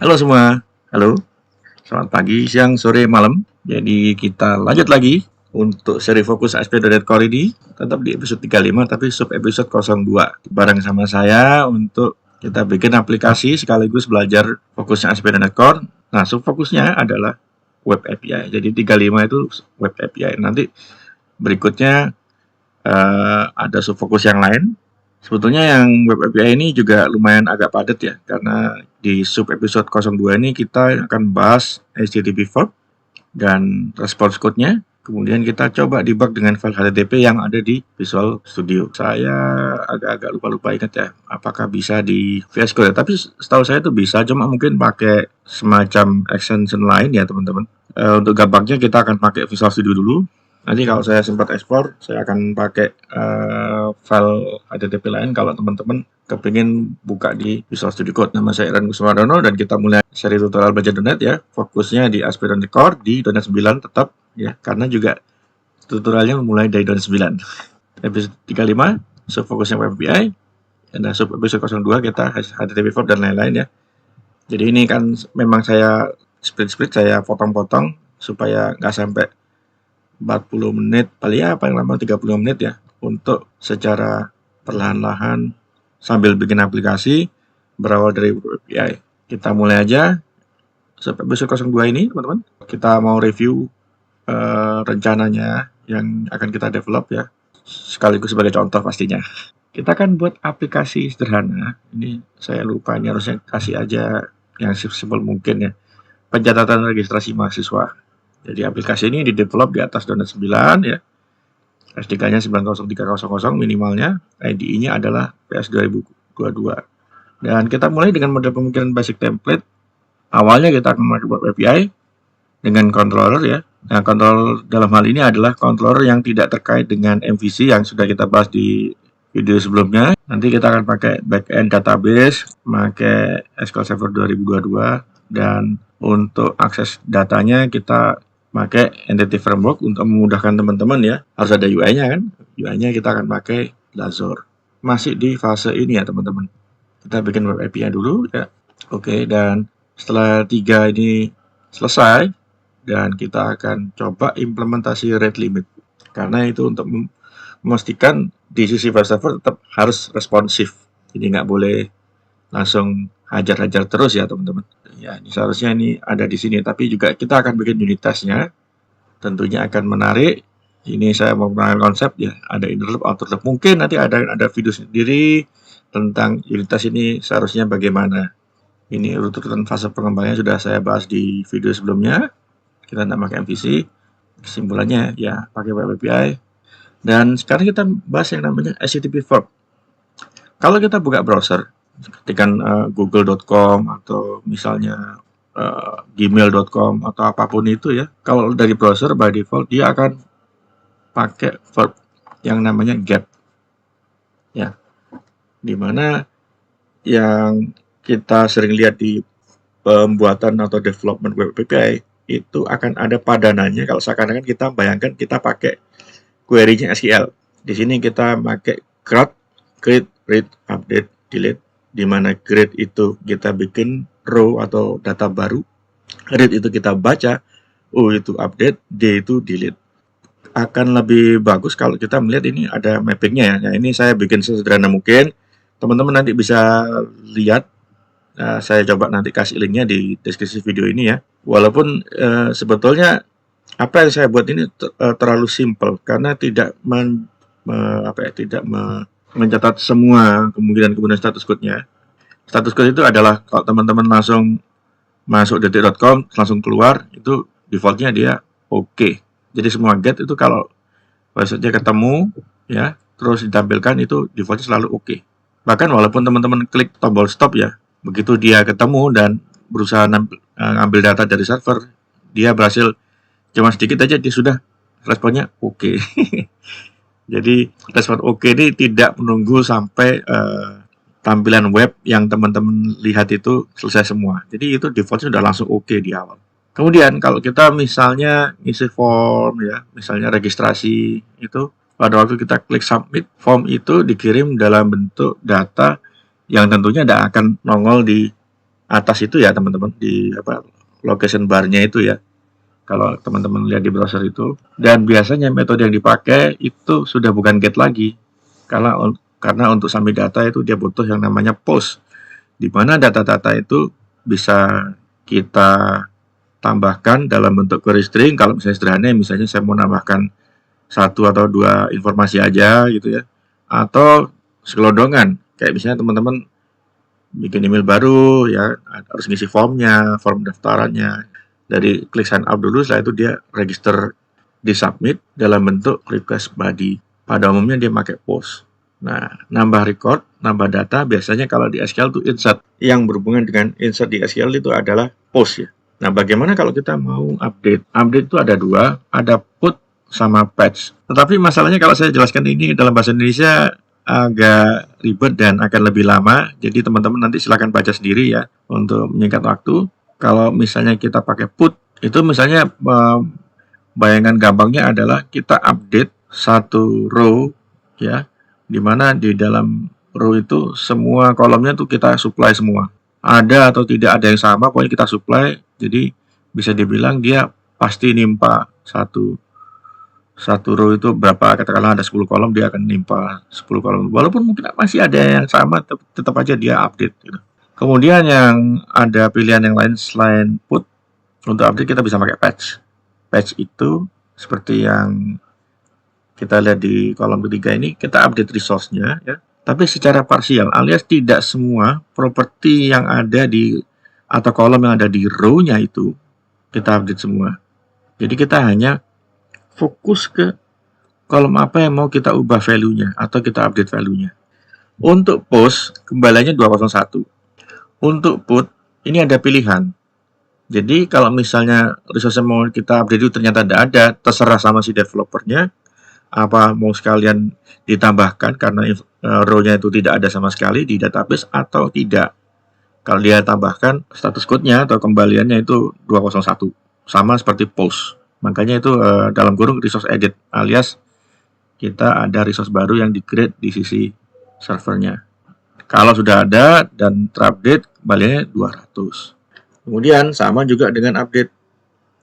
Halo semua, halo, selamat pagi, siang, sore, malam. Jadi kita lanjut lagi untuk seri fokus ASP.NET Core ini, tetap di episode 35 tapi sub episode 02. Bareng sama saya untuk kita bikin aplikasi sekaligus belajar fokusnya ASP.NET Core. Nah, sub fokusnya adalah Web API. Jadi 35 itu Web API. Nanti berikutnya ada sub fokus yang lain. Sebetulnya yang Web API ini juga lumayan agak padat ya, karena di sub episode 02 ini kita akan bahas HTTP verb dan response code-nya. Kemudian kita coba debug dengan file HTTP yang ada di Visual Studio. Saya agak-agak lupa-lupa ingat ya, apakah bisa di VS Code ya. Tapi setahu saya itu bisa, cuma mungkin pakai semacam extension lain ya teman-teman. Untuk gampangnya kita akan pakai Visual Studio dulu. Nanti kalau saya sempat ekspor, saya akan pakai file HTTP lain kalau teman-teman kepingin buka di Visual Studio Code. Nama saya Iran Kuswardono dan kita mulai seri tutorial belajar .NET ya. Fokusnya di ASP.NET Core di .NET 9 tetap ya, karena juga tutorialnya mulai dari .NET 9. Episode 35, sub fokusnya Web API. Dan sub episode 02 kita HTTP verb dan lain-lain ya. Jadi ini kan memang saya split saya potong-potong supaya nggak sampai 40 menit, paling lama 30 menit ya, untuk secara perlahan-lahan sambil bikin aplikasi berawal dari API. Kita mulai aja episode 02 ini teman-teman. Kita mau review rencananya yang akan kita develop ya, sekaligus sebagai contoh pastinya. Kita akan buat aplikasi sederhana. Ini saya lupa, ini harusnya kasih aja yang simpel mungkin ya. Pencatatan registrasi mahasiswa. Jadi aplikasi ini di-develop di atas .NET 9 ya. SDK-nya 903000 minimalnya. IDE-nya adalah PS 2022. Dan kita mulai dengan model pemikiran basic template. Awalnya kita akan memakai Web API dengan controller ya. Nah, controller dalam hal ini adalah controller yang tidak terkait dengan MVC yang sudah kita bahas di video sebelumnya. Nanti kita akan pakai backend database, pakai SQL Server 2022, dan untuk akses datanya kita pakai Entity Framework untuk memudahkan teman-teman ya. Harus ada UI-nya kan. UI-nya kita akan pakai Blazor. Masih di fase ini ya teman-teman. Kita bikin Web API dulu ya. Oke, dan setelah 3 ini selesai, dan kita akan coba implementasi rate limit. Karena itu untuk memastikan di sisi file server tetap harus responsif. Jadi nggak boleh langsung hajar-hajar terus ya teman-teman. Ya, ini seharusnya ini ada di sini, tapi juga kita akan bikin unit testnya. Tentunya akan menarik. Ini saya mau mengenalkan konsep ya, ada inner loop, outer loop. Mungkin nanti ada video sendiri tentang unit test ini seharusnya bagaimana. Ini urutan fase pengembangannya sudah saya bahas di video sebelumnya. Kita tidak pakai MVC. Kesimpulannya ya pakai Web API. Dan sekarang kita bahas yang namanya HTTP verb. Kalau kita buka browser, ketikan google.com atau misalnya gmail.com atau apapun itu ya, kalau dari browser by default dia akan pakai verb yang namanya get ya, dimana yang kita sering lihat di pembuatan atau development Web API itu akan ada padanannya. Kalau seakan-akan kita bayangkan kita pakai query-nya SQL. Di sini kita pakai create, read, update, delete, di mana create itu kita bikin row atau data baru, read itu kita baca, O itu update, D itu delete. Akan lebih bagus kalau kita melihat ini ada mappingnya ya. Nah, ini saya bikin sesederhana mungkin. Teman-teman nanti bisa lihat. Saya coba nanti kasih linknya di deskripsi video ini ya. Walaupun sebetulnya apa yang saya buat ini terlalu simpel karena tidak mencatat semua kemungkinan status code-nya. Status code itu adalah kalau teman-teman langsung masuk detik.com langsung keluar, itu defaultnya dia oke. Jadi semua get itu kalau website-nya ketemu ya, terus ditampilkan itu defaultnya selalu oke. Bahkan walaupun teman-teman klik tombol stop ya, begitu dia ketemu dan berusaha ngambil data dari server, dia berhasil cuma sedikit aja dia sudah responnya oke. Jadi respon oke ini tidak menunggu sampai tampilan web yang teman-teman lihat itu selesai semua. Jadi itu defaultnya sudah langsung oke di awal. Kemudian kalau kita misalnya isi form ya, misalnya registrasi itu, pada waktu kita klik submit, form itu dikirim dalam bentuk data yang tentunya tidak akan nongol di atas itu ya teman-teman, di location bar-nya itu ya. Kalau teman-teman lihat di browser itu, dan biasanya metode yang dipakai itu sudah bukan get lagi, karena untuk submit data itu dia butuh yang namanya post, di mana data-data itu bisa kita tambahkan dalam bentuk query string. Kalau misalnya sederhana, misalnya saya mau nambahkan 1 atau 2 informasi aja gitu ya, atau sekelodongan, kayak misalnya teman-teman bikin email baru ya, harus ngisi formnya, form daftarannya, dari klik sign up dulu, setelah itu dia register di submit dalam bentuk request body. Pada umumnya dia pakai post. Nah, nambah record, nambah data, biasanya kalau di SQL itu insert. Yang berhubungan dengan insert di SQL itu adalah post ya. Nah, bagaimana kalau kita mau update? Update itu ada dua, ada put sama patch. Tetapi masalahnya kalau saya jelaskan ini dalam bahasa Indonesia agak ribet dan akan lebih lama. Jadi teman-teman nanti silahkan baca sendiri ya untuk menyingkat waktu. Kalau misalnya kita pakai put, itu misalnya bayangan gampangnya adalah kita update satu row ya, dimana di dalam row itu semua kolomnya tuh kita supply semua. Ada atau tidak ada yang sama, pokoknya kita supply. Jadi bisa dibilang dia pasti nimpa satu row itu berapa, katakanlah ada 10 kolom, dia akan nimpa 10 kolom. Walaupun mungkin masih ada yang sama, tetap aja dia update gitu. Kemudian yang ada pilihan yang lain selain put, untuk update kita bisa pakai patch. Patch itu seperti yang kita lihat di kolom ketiga ini, kita update resource-nya ya, tapi secara parsial, alias tidak semua properti yang ada di atau kolom yang ada di row-nya itu kita update semua. Jadi kita hanya fokus ke kolom apa yang mau kita ubah value-nya atau kita update value-nya. Untuk post, kembaliannya 201. Untuk put, ini ada pilihan. Jadi kalau misalnya resource yang mau kita update itu ternyata tidak ada, terserah sama si developernya, apa mau sekalian ditambahkan karena row-nya itu tidak ada sama sekali di database atau tidak. Kalau dia tambahkan, status code-nya atau kembaliannya itu 201. Sama seperti post. Makanya itu dalam kurung resource edit, alias kita ada resource baru yang di-create di sisi servernya. Kalau sudah ada dan terupdate, kembaliannya 200. Kemudian sama juga dengan update.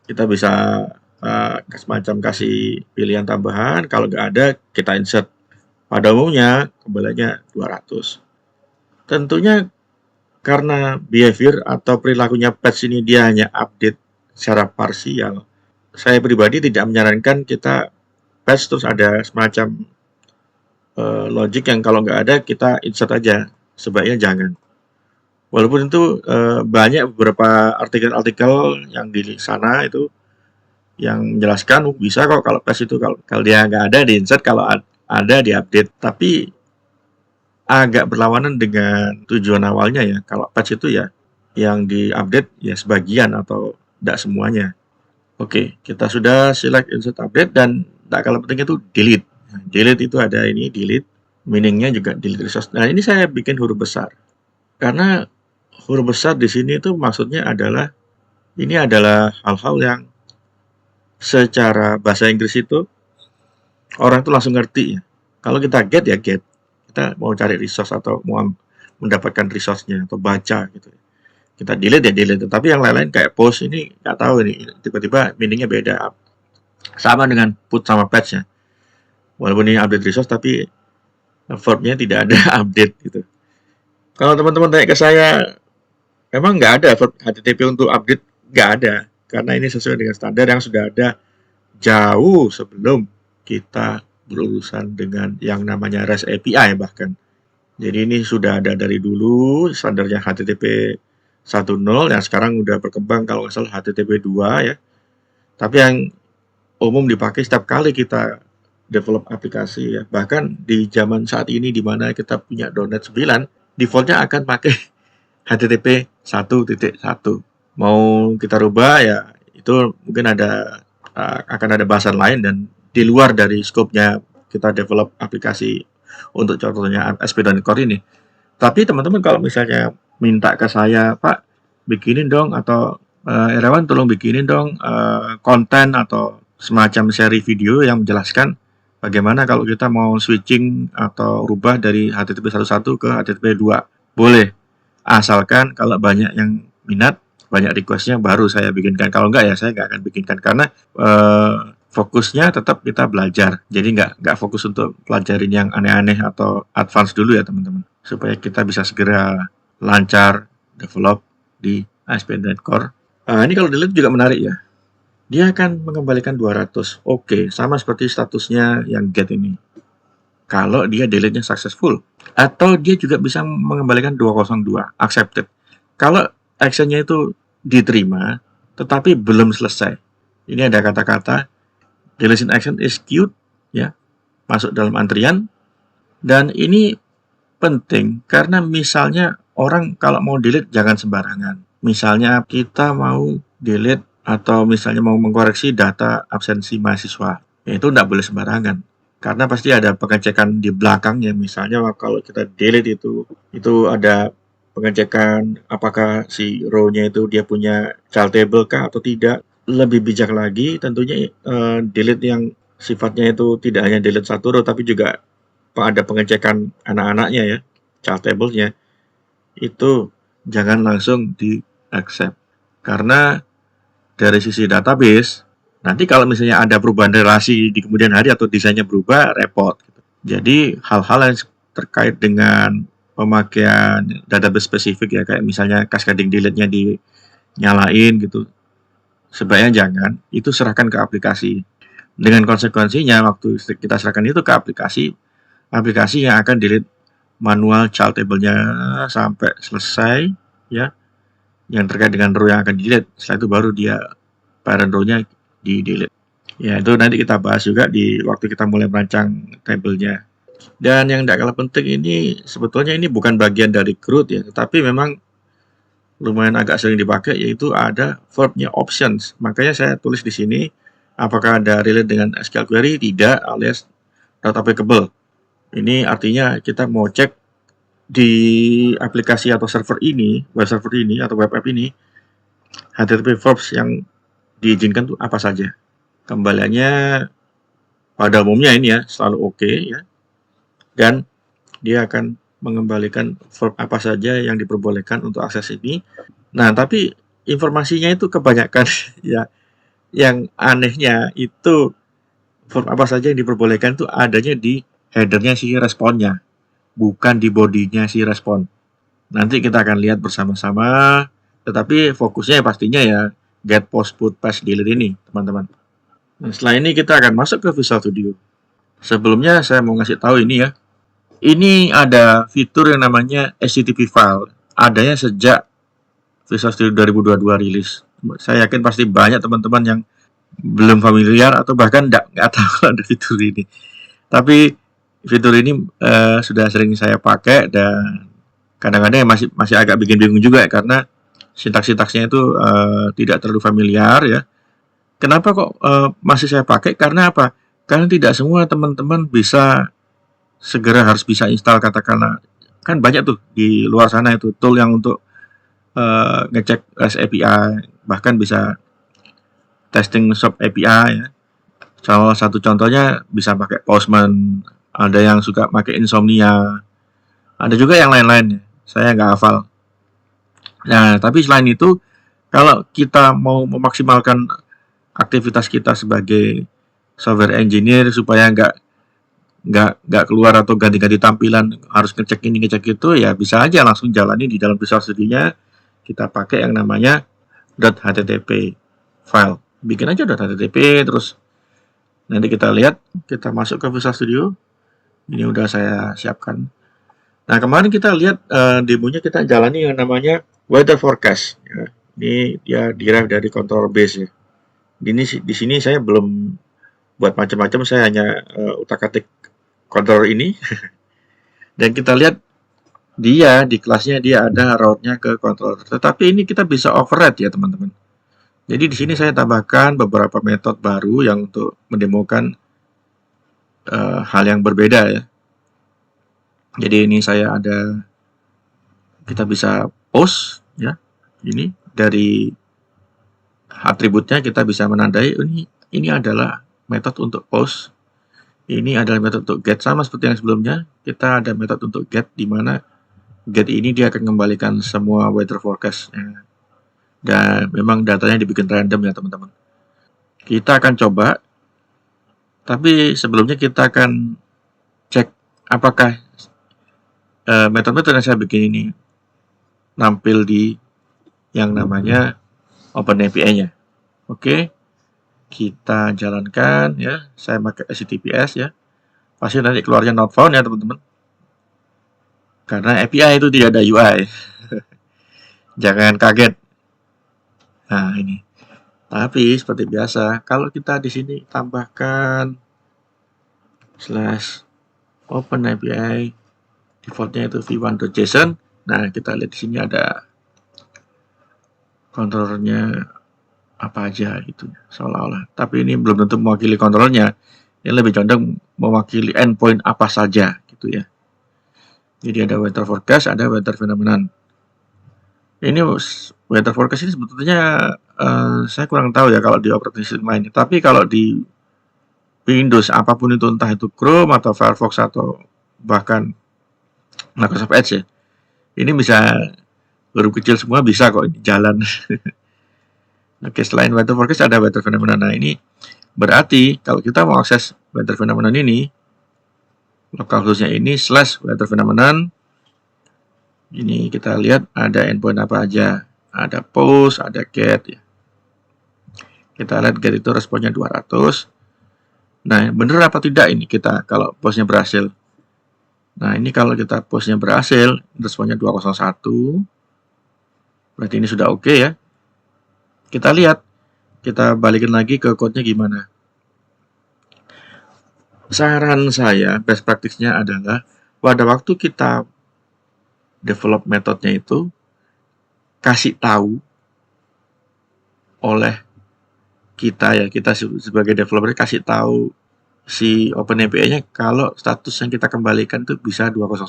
Kita bisa semacam kasih pilihan tambahan. Kalau nggak ada, kita insert. Pada umumnya, kembaliannya 200. Tentunya karena behavior atau perilakunya patch ini dia hanya update secara parsial, saya pribadi tidak menyarankan kita patch terus ada semacam logic yang kalau nggak ada kita insert aja. Sebaiknya jangan. Walaupun itu banyak beberapa artikel-artikel yang di sana itu yang menjelaskan bisa kok kalau patch itu kalau dia nggak ada di insert, kalau ada di update. Tapi agak berlawanan dengan tujuan awalnya ya. Kalau patch itu ya yang di update ya sebagian atau tidak semuanya. Oke, kita sudah select insert update dan tak kalah pentingnya itu delete. Delete itu ada ini, delete. Meaningnya juga delete resource. Nah, ini saya bikin huruf besar. Karena huruf besar di sini itu maksudnya adalah ini adalah hal-hal yang secara bahasa Inggris itu orang itu langsung ngerti ya. Kalau kita get ya get. Kita mau cari resource atau mau mendapatkan resource-nya atau baca gitu. Kita delete ya delete, tapi yang lain-lain kayak post ini nggak tahu ini tiba-tiba meaningnya beda. Sama dengan put sama patch ya. Walaupun ini update resource tapi verbnya tidak ada update gitu. Kalau teman-teman tanya ke saya, memang nggak ada verb HTTP untuk update, nggak ada. Karena ini sesuai dengan standar yang sudah ada jauh sebelum kita berurusan dengan yang namanya REST API bahkan. Jadi ini sudah ada dari dulu standarnya HTTP 1.0 yang sekarang udah berkembang kalau nggak salah HTTP 2 ya. Tapi yang umum dipakai setiap kali kita develop aplikasi ya. Bahkan di zaman saat ini di mana kita punya .NET 9, defaultnya akan pakai HTTP 1.1. Mau kita rubah ya itu mungkin akan ada bahasan lain dan di luar dari skopnya kita develop aplikasi untuk contohnya ASP.NET Core ini. Tapi teman-teman kalau misalnya minta ke saya, Pak, bikinin dong atau Irawan tolong bikinin dong konten atau semacam seri video yang menjelaskan bagaimana kalau kita mau switching atau rubah dari HTTP 1.1 ke HTTP 2. Boleh. Asalkan kalau banyak yang minat, banyak requestnya, baru saya bikinkan. Kalau enggak ya saya nggak akan bikinkan, karena fokusnya tetap kita belajar. Jadi nggak fokus untuk pelajarin yang aneh-aneh atau advance dulu ya teman-teman. Supaya kita bisa segera lancar develop di ASP.NET Core. Ini kalau delete juga menarik ya. Dia akan mengembalikan 200. Oke, sama seperti statusnya yang get ini. Kalau dia delete-nya successful. Atau dia juga bisa mengembalikan 202, accepted. Kalau actionnya itu diterima, tetapi belum selesai. Ini ada kata-kata deletion action is queued, ya, masuk dalam antrian. Dan ini penting karena misalnya orang kalau mau delete jangan sembarangan. Misalnya kita mau delete atau misalnya mau mengkoreksi data absensi mahasiswa, ya itu tidak boleh sembarangan. Karena pasti ada pengecekan di belakangnya. Misalnya kalau kita delete itu ada pengecekan apakah si row-nya itu dia punya child table kah atau tidak. Lebih bijak lagi tentunya delete yang sifatnya itu tidak hanya delete satu row tapi juga ada pengecekan anak-anaknya ya, child table-nya. Itu jangan langsung di accept. Karena dari sisi database, nanti kalau misalnya ada perubahan relasi di kemudian hari atau desainnya berubah, repot. Jadi hal-hal yang terkait dengan pemakaian database spesifik ya, kayak misalnya cascading delete-nya dinyalain gitu, sebaiknya jangan. Itu serahkan ke aplikasi. Dengan konsekuensinya waktu kita serahkan itu ke aplikasi yang akan delete manual child table-nya sampai selesai ya, yang terkait dengan row yang akan delete. Setelah itu baru dia parent row-nya di delete. Ya, itu nanti kita bahas juga di waktu kita mulai merancang table-nya. Dan yang tidak kalah penting ini sebetulnya ini bukan bagian dari CRUD ya, tetapi memang lumayan agak sering dipakai, yaitu ada verbnya options. Makanya saya tulis di sini apakah ada relate dengan SQL query, tidak, alias not applicable. Ini artinya kita mau cek di aplikasi atau server ini, web server ini atau web app ini, HTTP verbs yang diizinkan itu apa saja. Kembaliannya pada umumnya ini ya selalu oke ya, dan dia akan mengembalikan verb apa saja yang diperbolehkan untuk akses ini. Nah, tapi informasinya itu kebanyakan ya, yang anehnya itu verb apa saja yang diperbolehkan itu adanya di headernya si responnya, bukan di bodinya si respon. Nanti kita akan lihat bersama-sama, tetapi fokusnya pastinya ya get, post, put, paste, delete ini teman-teman. Nah, setelah ini kita akan masuk ke Visual Studio. Sebelumnya saya mau ngasih tahu ini ya. Ini ada fitur yang namanya HTTP file. Adanya sejak Visual Studio 2022 rilis. Saya yakin pasti banyak teman-teman yang belum familiar atau bahkan nggak tahu ada fitur ini. Tapi fitur ini sudah sering saya pakai dan kadang-kadang masih agak bikin bingung juga ya, karena sintaks-sintaksnya itu tidak terlalu familiar ya. Kenapa kok masih saya pakai? Karena apa? Karena tidak semua teman-teman bisa segera harus bisa install, katakanlah kan banyak tuh di luar sana itu tool yang untuk ngecek REST API, bahkan bisa testing SOAP API ya. Salah satu contohnya bisa pakai Postman, ada yang suka pakai Insomnia, ada juga yang lain-lain, saya nggak hafal. Nah, tapi selain itu, kalau kita mau memaksimalkan aktivitas kita sebagai software engineer supaya nggak keluar atau ganti-ganti tampilan, harus ngecek ini ngecek itu, ya bisa aja langsung jalani di dalam Visual Studio-nya. Kita pakai yang namanya .http file. Bikin aja .http, terus nanti kita lihat, kita masuk ke Visual Studio. Ini udah saya siapkan. Nah, kemarin kita lihat demonya kita jalani yang namanya weather forecast. Ya. Ini dia derive dari control base ya. Di sini saya belum buat macam-macam, saya hanya utak-atik controller ini. Dan kita lihat dia di kelasnya dia ada route-nya ke controller. Tetapi ini kita bisa override ya teman-teman. Jadi di sini saya tambahkan beberapa metode baru yang untuk mendemokan hal yang berbeda ya. Jadi ini saya ada, kita bisa post ya. Ini dari atributnya kita bisa menandai ini adalah metode untuk post. Ini adalah metode untuk get, sama seperti yang sebelumnya. Kita ada metode untuk get di mana get ini dia akan kembalikan semua weather forecast. Dan memang datanya dibikin random ya teman-teman. Kita akan coba, tapi sebelumnya kita akan cek apakah metode-metode yang saya bikin ini nampil di yang namanya OpenAPI-nya. Oke, kita jalankan ya. Saya pakai HTTPS ya. Pasti nanti keluarnya not found ya teman-teman. Karena API itu tidak ada UI. Jangan kaget. Nah ini. Tapi seperti biasa, kalau kita di sini tambahkan slash OpenAPI, defaultnya itu v1.json. Nah kita lihat di sini ada controllernya apa aja gitu seolah-olah. Tapi ini belum tentu mewakili controllernya. Ini lebih condong mewakili endpoint apa saja gitu ya. Jadi ada weather forecast, ada weather phenomenon. Ini weather forecast ini sebetulnya saya kurang tahu ya kalau di operating system lain. Tapi kalau di Windows apapun itu, entah itu Chrome atau Firefox atau bahkan Microsoft Edge ya, ini bisa huruf kecil semua bisa kok ini jalan. Oke, selain weather forecast ada weather phenomenon. Nah ini berarti kalau kita mau akses weather phenomenon ini, lokal hostnya ini slash weather phenomenon. Ini kita lihat ada endpoint apa aja. Ada post, ada get ya. Kita lihat get itu responnya 200. Nah, bener apa tidak ini kita kalau postnya berhasil? Nah, ini kalau kita postnya berhasil, responnya 201. Berarti ini sudah oke ya. Kita lihat, kita balikin lagi ke code-nya gimana. Saran saya, best practice-nya adalah pada waktu kita develop metodenya itu kasih tahu oleh kita ya, kita sebagai developer kasih tahu si OpenAPI-nya kalau status yang kita kembalikan itu bisa 201.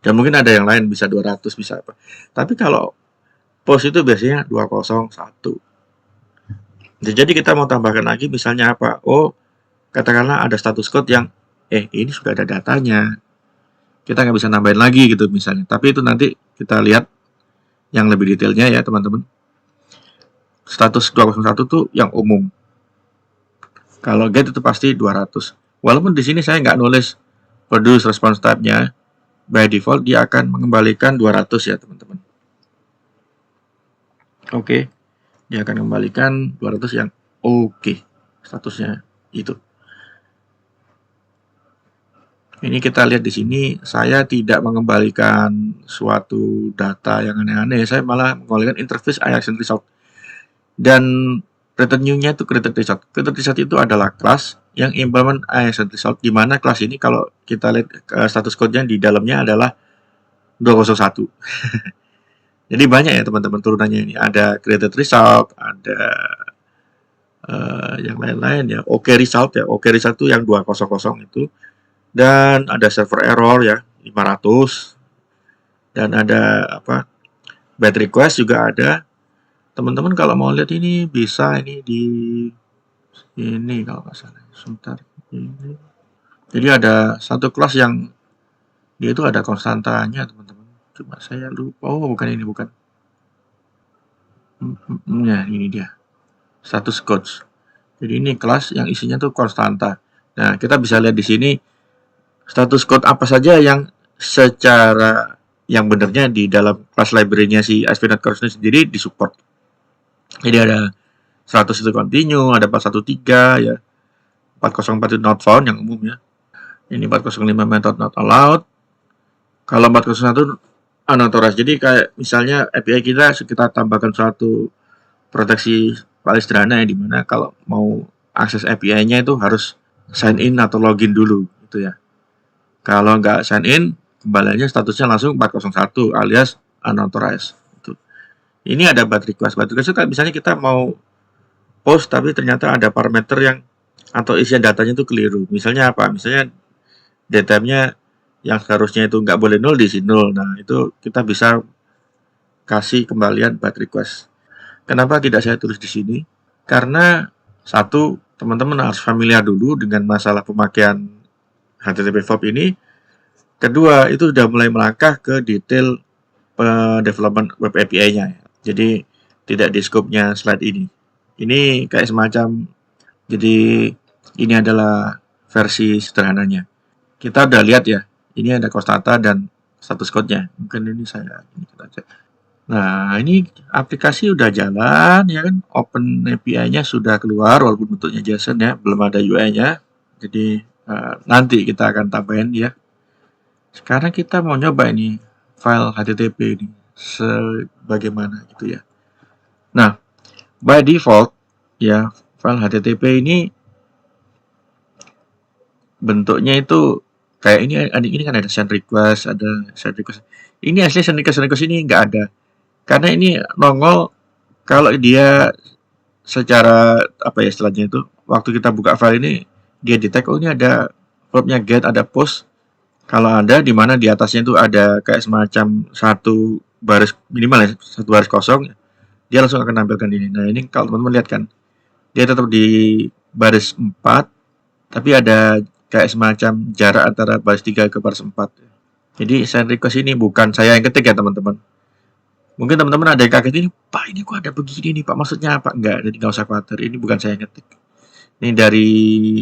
Dan mungkin ada yang lain bisa 200, bisa apa. Tapi kalau post itu biasanya 201. Jadi kita mau tambahkan lagi misalnya apa? Oh, katakanlah ada status code yang ini sudah ada datanya. Kita nggak bisa nambahin lagi gitu misalnya. Tapi itu nanti kita lihat yang lebih detailnya ya teman-teman. Status 201 itu yang umum. Kalau get itu pasti 200. Walaupun di sini saya nggak nulis produce response type-nya, by default dia akan mengembalikan 200 ya teman-teman. Oke, dia akan kembalikan 200 yang oke. Statusnya itu. Ini kita lihat di sini, saya tidak mengembalikan suatu data yang aneh-aneh, saya malah mengembalikan interface IAction result. Dan return new-nya itu created result. Created result itu adalah kelas yang implement IAction result, di mana kelas ini kalau kita lihat status code-nya di dalamnya adalah 201. Jadi banyak ya teman-teman turunannya ini. Ada created result, ada yang lain-lain ya. OK result ya. OK result itu yang 200 itu. Dan ada server error ya 500. Dan ada apa? Bad request juga ada. Teman-teman kalau mau lihat ini bisa ini di ini kalau nggak salah. Sebentar ini. Jadi ada satu kelas yang dia itu ada konstantanya teman-teman. Cuma saya lupa. Oh bukan ini bukan. Ya ini dia. Status codes. Jadi ini kelas yang isinya tuh konstanta. Nah kita bisa lihat di sini status code apa saja yang secara yang benarnya di dalam kelas library-nya si ASP.NET Core sendiri disupport. Jadi ada 100 itu continue, ada 413 ya. 404 itu not found yang umum ya. Ini 405 method not allowed. Kalau 401 unauthorized. Jadi kayak misalnya API kita tambahkan suatu proteksi paling sederhana ya, dimana kalau mau akses API-nya itu harus sign in atau login dulu gitu ya. Kalau nggak sign in, kembaliannya statusnya langsung 401 alias unauthorized. Gitu. Ini ada bad request. Bad request itu kan misalnya kita mau post tapi ternyata ada parameter yang atau isian datanya itu keliru. Misalnya apa? Misalnya datamenya yang seharusnya itu nggak boleh 0 diisi 0. Nah itu kita bisa kasih kembalian bad request. Kenapa tidak saya tulis di sini? Karena satu, teman-teman harus familiar dulu dengan masalah pemakaian HTTP FOB ini. Kedua, itu sudah mulai melangkah ke detail development web API-nya. Jadi tidak di scope-nya slide ini. Ini kayak semacam, jadi ini adalah versi sederhananya. Kita udah lihat ya, ini ada Kostata dan status code-nya. Mungkin ini saya ini kita cek. Nah, ini aplikasi udah jalan ya kan, Open API-nya sudah keluar walaupun bentuknya JSON ya, belum ada UI-nya. Jadi nanti kita akan tambahin ya. Sekarang kita mau nyoba ini file HTTP ini sebagaimana gitu ya. Nah, by default ya file HTTP ini bentuknya itu kayak ini kan ada send request, ada send request. Ini asli send request ini nggak ada. Karena ini nongol kalau dia secara apa ya istilahnya itu, waktu kita buka file ini dia detect oh ini ada verbnya get, ada post. Kalau ada di mana di atasnya itu ada kayak semacam satu baris minimal ya, satu baris kosong, dia langsung akan nampilkan ini. Nah, ini kalau teman-teman lihat kan, dia tetap di baris 4, tapi ada kayak semacam jarak antara baris 3 ke baris 4. Jadi send request ini bukan saya yang ketik ya teman-teman. Mungkin teman-teman ada yang kaget ini, Pak ini kok ada begini nih Pak, maksudnya apa? Enggak, jadi nggak usah khawatir, ini bukan saya yang ketik. Ini dari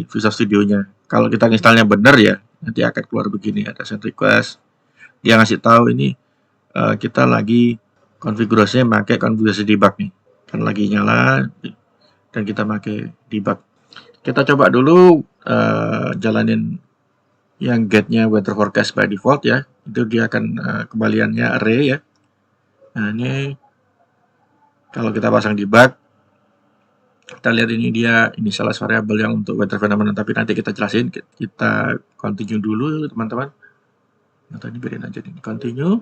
Visual Studio-nya. Kalau kita installnya benar ya, nanti akan keluar begini, ada send request. Dia ngasih tahu ini kita lagi konfigurasinya pakai konfigurasi debug nih. Kan lagi nyala dan kita pakai debug. Kita coba dulu jalanin yang get-nya weather forecast by default ya. Itu dia akan kembaliannya array ya. Nah, ini kalau kita pasang debug, kita lihat ini dia initialize variable yang untuk weather phenomenon, tapi nanti kita jelasin. Kita continue dulu teman-teman. Nah, tadi biarin aja ini continue.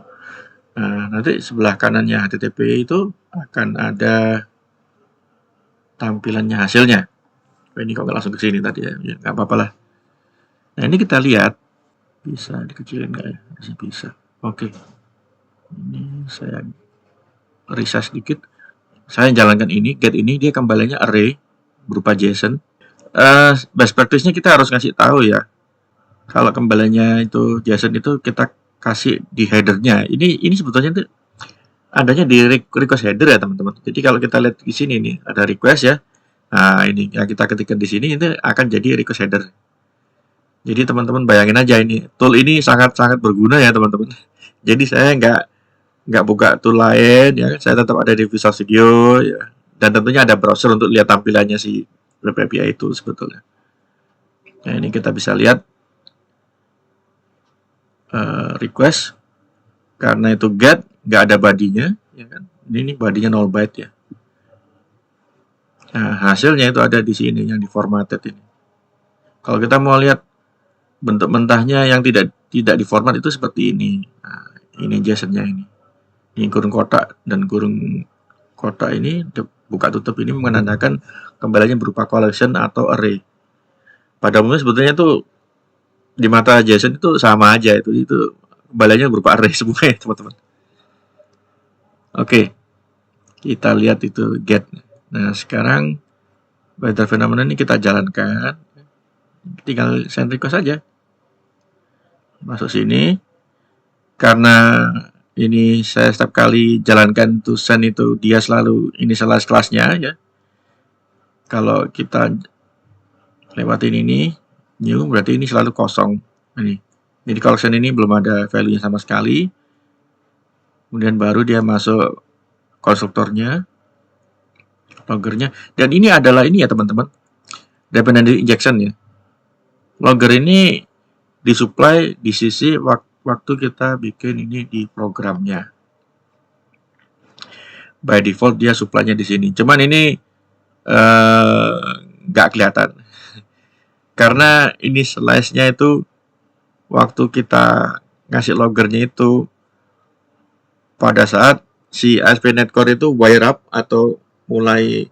Nah, nanti sebelah kanannya HTTP itu akan ada tampilannya hasilnya. Ini kok nggak langsung ke sini tadi ya, nggak apa-apa lah. Nah, ini kita lihat bisa dikecilin nggak ya? Masih bisa. Oke. Ini saya resize sedikit. Saya jalankan ini, get ini dia kembalinya array berupa JSON. Best practice-nya kita harus ngasih tahu ya. Kalau kembalinya itu JSON itu kita kasih di header-nya. Ini sebetulnya itu adanya di request header ya teman-teman. Jadi kalau kita lihat di sini nih ada request ya. Nah, ini yang kita ketikkan di sini itu akan jadi request header. Jadi teman-teman bayangin aja ini tool ini sangat-sangat berguna ya teman-teman. Jadi saya nggak buka tool lain ya, saya tetap ada di Visual Studio ya. Dan tentunya ada browser untuk lihat tampilannya si web API itu sebetulnya. Nah, ini kita bisa lihat request karena itu get nggak ada body-nya ya kan. Ini body-nya 0 byte ya. Nah, hasilnya itu ada di sini yang diformatted ini. Kalau kita mau lihat bentuk mentahnya yang tidak diformat itu seperti ini. Nah, ini JSON-nya ini. Ini kurung kotak dan kurung kotak ini buka tutup ini menandakan kembalinya berupa collection atau array. Pada umumnya sebetulnya itu di mata JSON itu sama aja itu kembalinya berupa array semua ya teman-teman. Oke, kita lihat itu get. Nah, sekarang weather phenomenon ini kita jalankan. Tinggal send request saja. Masuk sini. Karena ini saya setiap kali jalankan to send itu dia selalu initialize kelasnya ya. Kalau kita lewatin ini new berarti ini selalu kosong ini. Jadi collection ini belum ada value-nya sama sekali. Kemudian baru dia masuk konstruktornya, loggernya, dan ini adalah ini ya teman-teman, dependency injection ya. Logger ini disupply di sisi waktu kita bikin ini di programnya. By default dia supply-nya di sini. Cuman ini nggak kelihatan. Karena ini slice-nya itu waktu kita ngasih loggernya itu pada saat si ASP.NET Core itu wire up atau mulai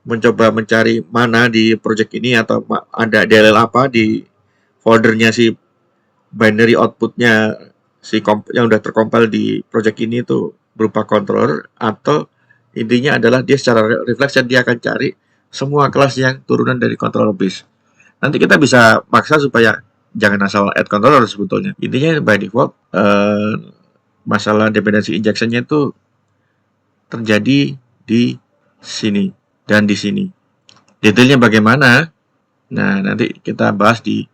mencoba mencari mana di project ini atau ada DLL apa di foldernya si binary outputnya si yang udah terkompil di project ini itu berupa controller, atau intinya adalah dia secara reflection dia akan cari semua kelas yang turunan dari controller base. Nanti kita bisa maksa supaya jangan asal add controller sebetulnya. Intinya by default masalah dependency injection-nya itu terjadi di sini dan di sini. Detailnya bagaimana? Nah, nanti kita bahas di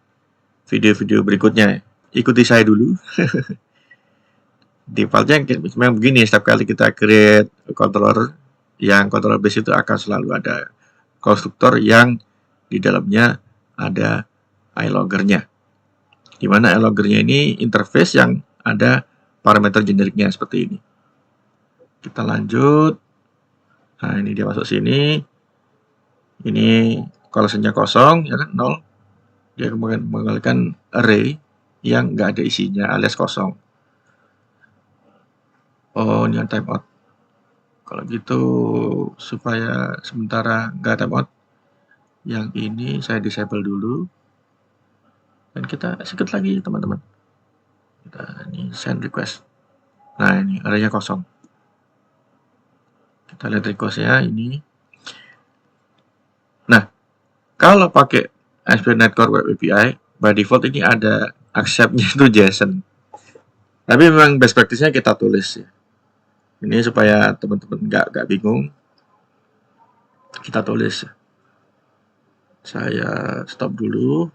video-video berikutnya. Ikuti saya dulu. Defaultnya memang begini, setiap kali kita create controller, yang controller base itu akan selalu ada konstruktor yang di dalamnya ada iLogger-nya. Di mana iLogger-nya ini interface yang ada parameter generiknya seperti ini. Kita lanjut. Nah, ini dia masuk sini. Ini collection-nya kosong, ya kan, 0. Dia kemudian mengembalikan array yang nggak ada isinya alias kosong. Oh, ini timeout. Kalau gitu, supaya sementara nggak timeout, yang ini saya disable dulu. Dan kita execute lagi, teman-teman. Kita ini send request. Nah, ini arraynya kosong. Kita lihat request-nya ini. Nah, kalau pakai ASP.NET Core Web API, by default ini ada accept-nya itu JSON. Tapi memang best practice-nya kita tulis ya. Ini supaya teman-teman nggak bingung. Kita tulis. Saya stop dulu.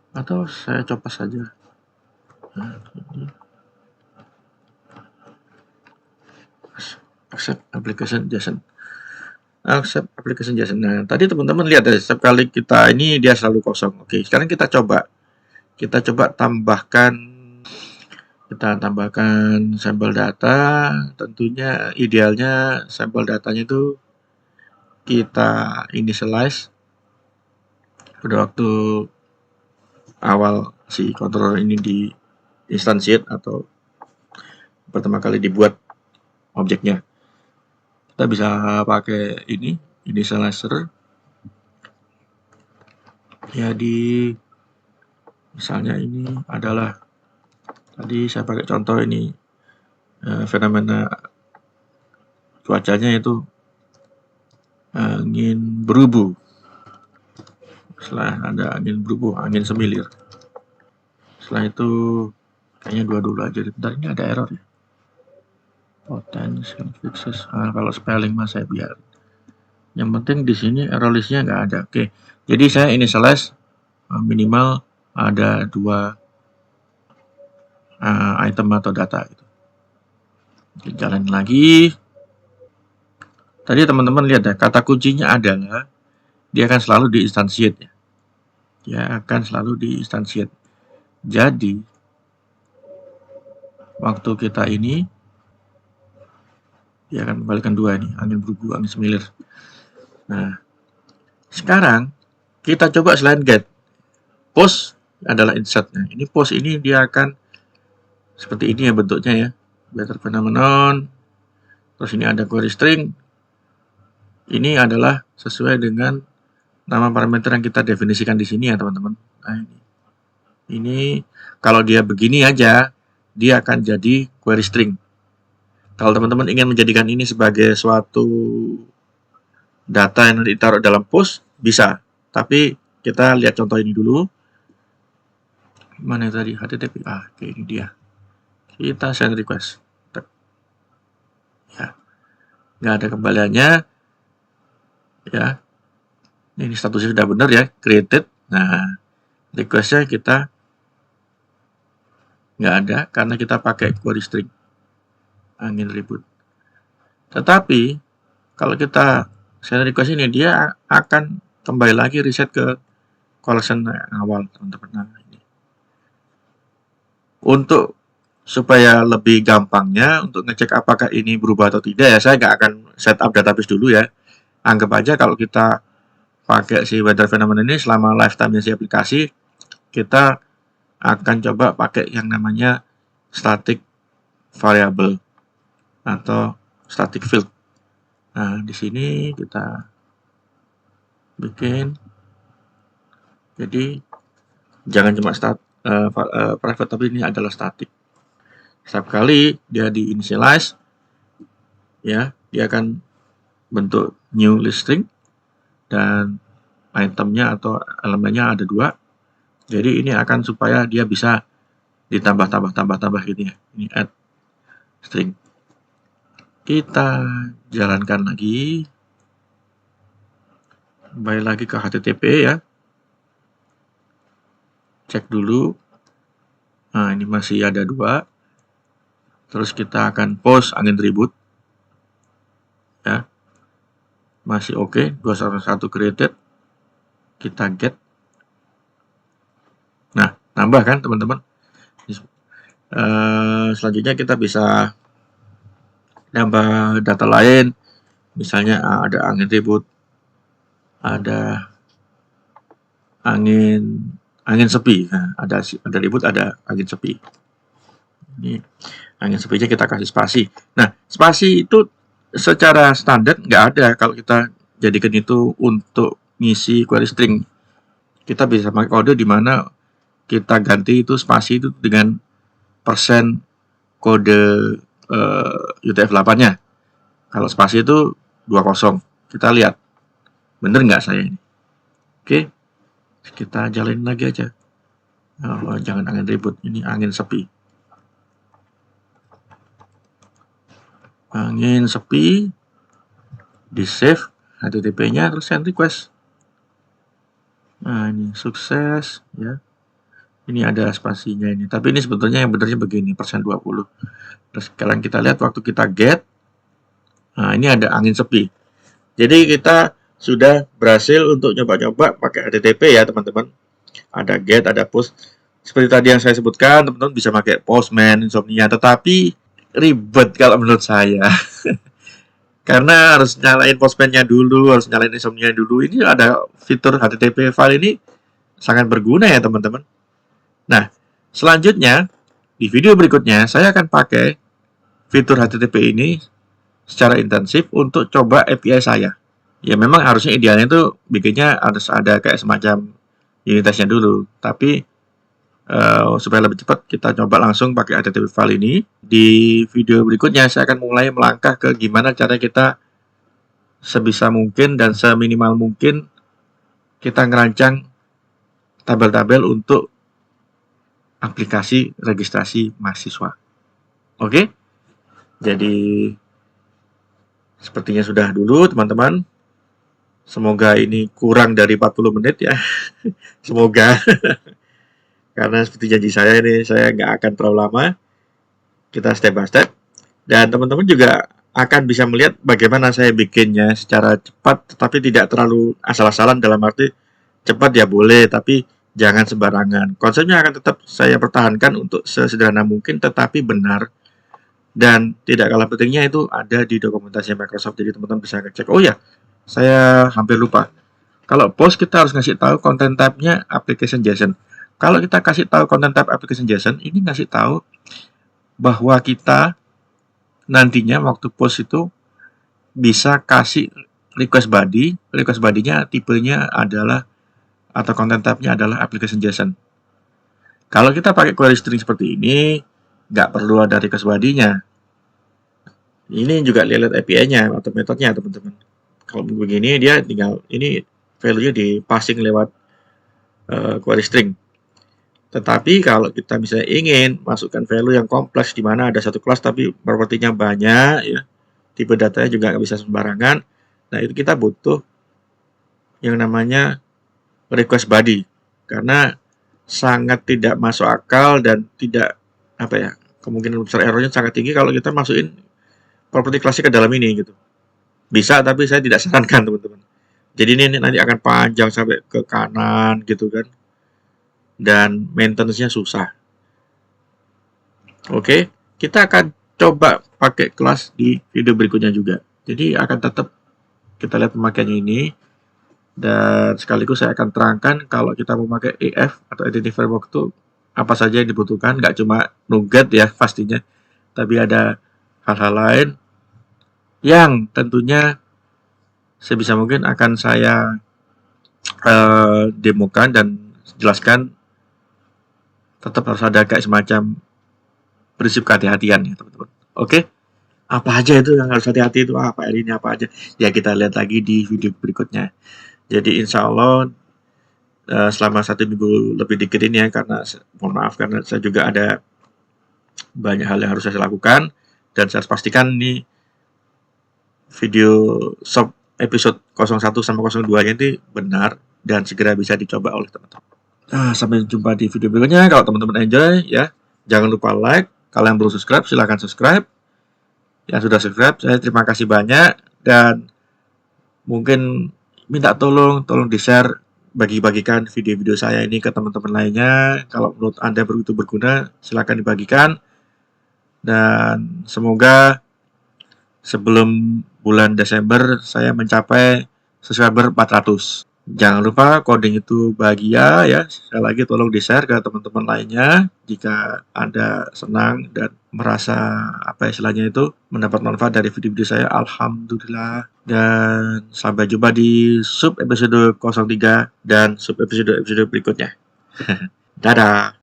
Atau saya coba saja. Nah, ini. Accept application JSON. Accept application JSON. Nah, tadi teman-teman lihat ya, setiap kali kita ini dia selalu kosong. Oke, sekarang kita coba tambahkan sampel data. Tentunya idealnya sampel datanya itu kita initialize pada waktu awal si controller ini di instantiate atau pertama kali dibuat objeknya. Kita bisa pakai ini initializer. Jadi misalnya ini adalah tadi saya pakai contoh ini fenomena cuacanya itu angin berubah. Setelah ada angin berubah, angin semilir. Setelah itu kayaknya dua dulu aja. Bentar, ini ada error ya. Potential fixes. Kalau spelling mas saya biar. Yang penting di sini error listnya nggak ada. Oke. Jadi saya initialize minimal ada 2 item atau data gitu. Oke, jalan lagi. Tadi teman-teman lihat ya, kata kuncinya adalah dia akan selalu di instantiate ya. Dia akan selalu di instantiate. Jadi waktu kita ini dia akan kembalikan 2 nih, angin berubah, angin semilir. Nah, sekarang kita coba selain get. Post adalah insert. Nah, ini post ini dia akan seperti ini ya bentuknya ya. Better phenomenon. Terus ini ada query string. Ini adalah sesuai dengan nama parameter yang kita definisikan di sini ya teman-teman. Nah, ini kalau dia begini aja, dia akan jadi query string. Kalau teman-teman ingin menjadikan ini sebagai suatu data yang ditaruh dalam post, bisa. Tapi kita lihat contoh ini dulu. Mana tadi? HTTP. Oke, ini dia. Kita send request. Ya. Nggak ada kembaliannya. Ya. Ini statusnya sudah benar ya, created. Nah, requestnya kita nggak ada karena kita pakai query string angin ribut. Tetapi kalau kita send request ini, dia akan kembali lagi reset ke collection awal teman-teman. Nah, ini. Untuk supaya lebih gampangnya untuk ngecek apakah ini berubah atau tidak ya, saya nggak akan setup database dulu ya. Anggap aja kalau kita pakai si weather phenomenon ini selama lifetime-nya si aplikasi, kita akan coba pakai yang namanya static variable atau static field. Nah, di sini kita bikin. Jadi jangan cuma private, tapi ini adalah static. Setiap kali dia di initialize, ya, dia akan bentuk new list string dan itemnya atau elemennya ada 2. Jadi ini akan supaya dia bisa ditambah gitu ya. Ini add string. Kita jalankan lagi. Kembali lagi ke HTTP ya. Cek dulu. Nah, ini masih ada 2. Terus kita akan post angin ribut. Ya. Masih oke, 201 created. Kita get. Nah, nambah kan teman-teman. Selanjutnya kita bisa nambah data lain. Misalnya ada angin ribut, ada angin sepi. Nah, ada ribut, ada angin sepi. Ini angin sepinya kita kasih spasi. Nah, spasi itu secara standar nggak ada kalau kita jadikan itu untuk ngisi query string. Kita bisa pakai kode di mana kita ganti itu spasi itu dengan persen kode UTF-8-nya. Kalau spasi itu 20. Kita lihat. Bener nggak saya ini? Oke. Kita jalanin lagi aja. Oh, jangan angin ribut. Ini angin sepi. Angin sepi. Di save HTTP-nya terus send request. Nah, ini sukses ya. Ini ada spasinya ini. Tapi ini sebetulnya yang benernya begini, persen 20. Terus sekarang kita lihat waktu kita get. Nah, ini ada angin sepi. Jadi kita sudah berhasil untuk nyoba-nyoba pakai HTTP ya, teman-teman. Ada get, ada post. Seperti tadi yang saya sebutkan, teman-teman bisa pakai Postman, Insomnia, tetapi ribet kalau menurut saya. Karena harus nyalain Postman-nya dulu, harus nyalain Insomnia dulu. Ini ada fitur HTTP file ini sangat berguna ya, teman-teman. Nah, selanjutnya di video berikutnya saya akan pakai fitur HTTP ini secara intensif untuk coba API saya. Ya memang harusnya idealnya itu bikinnya harus ada kayak semacam unit testnya dulu. Tapi supaya lebih cepat kita coba langsung pakai HTTP file ini. Di video berikutnya saya akan mulai melangkah ke gimana cara kita sebisa mungkin dan seminimal mungkin kita ngerancang tabel-tabel untuk aplikasi registrasi mahasiswa. Oke? Jadi sepertinya sudah dulu teman-teman. Semoga ini kurang dari 40 menit ya. Semoga. Karena seperti janji saya ini, saya nggak akan terlalu lama. Kita step by step. Dan teman-teman juga akan bisa melihat bagaimana saya bikinnya secara cepat, tetapi tidak terlalu asal-asalan, dalam arti cepat ya boleh, tapi jangan sembarangan. Konsepnya akan tetap saya pertahankan untuk sesederhana mungkin, tetapi benar. Dan tidak kalah pentingnya itu ada di dokumentasi Microsoft, jadi teman-teman bisa ngecek. Oh ya, saya hampir lupa. Kalau post kita harus ngasih tahu content type-nya application JSON. Kalau kita kasih tahu content type application JSON, ini ngasih tahu bahwa kita nantinya waktu post itu bisa kasih request body. Request body-nya tipenya adalah atau content type-nya adalah application JSON. Kalau kita pakai query string seperti ini, nggak perlu ada request body-nya. Ini juga lihat API-nya atau metodenya, teman-teman. Kalau begini dia tinggal ini value-nya di passing lewat query string. Tetapi kalau kita misalnya ingin masukkan value yang kompleks di mana ada satu kelas tapi propertinya banyak ya, tipe datanya juga nggak bisa sembarangan. Nah, itu kita butuh yang namanya request body karena sangat tidak masuk akal dan tidak kemungkinan besar errornya sangat tinggi kalau kita masukin properti kelasnya ke dalam ini gitu. Bisa, tapi saya tidak sarankan teman-teman. Jadi ini nanti akan panjang sampai ke kanan gitu kan. Dan maintenance-nya susah. Oke, kita akan coba pakai kelas di video berikutnya juga. Jadi akan tetap kita lihat pemakaiannya ini. Dan sekaligus saya akan terangkan kalau kita memakai EF atau Entity Framework itu apa saja yang dibutuhkan. Nggak cuma NuGet ya pastinya. Tapi ada hal-hal lain yang tentunya sebisa mungkin akan saya demokan dan jelaskan. Tetap harus ada kayak semacam prinsip kehati-hatian ya teman-teman. Oke, apa aja itu yang harus hati-hati itu apa ini apa aja ya kita lihat lagi di video berikutnya. Jadi insya Allah selama 1 minggu lebih dikit ini ya, karena mohon maaf karena saya juga ada banyak hal yang harus saya lakukan, dan saya harus pastikan nih video shop episode 01 sama 02-nya ini benar dan segera bisa dicoba oleh teman-teman. Sampai jumpa di video berikutnya. Kalau teman-teman enjoy ya, jangan lupa like. Kalau yang belum subscribe, silahkan subscribe. Yang sudah subscribe, saya terima kasih banyak. Dan mungkin minta tolong di-share, bagi-bagikan video-video saya ini ke teman-teman lainnya. Kalau menurut Anda begitu berguna, silahkan dibagikan. Dan semoga sebelum bulan Desember saya mencapai subscriber 400. Jangan lupa coding itu bahagia ya. Sekali lagi tolong di-share ke teman-teman lainnya jika Anda senang dan merasa istilahnya itu mendapat manfaat dari video-video saya. Alhamdulillah. Dan sampai jumpa di sub episode 03 dan sub episode berikutnya. Dadah.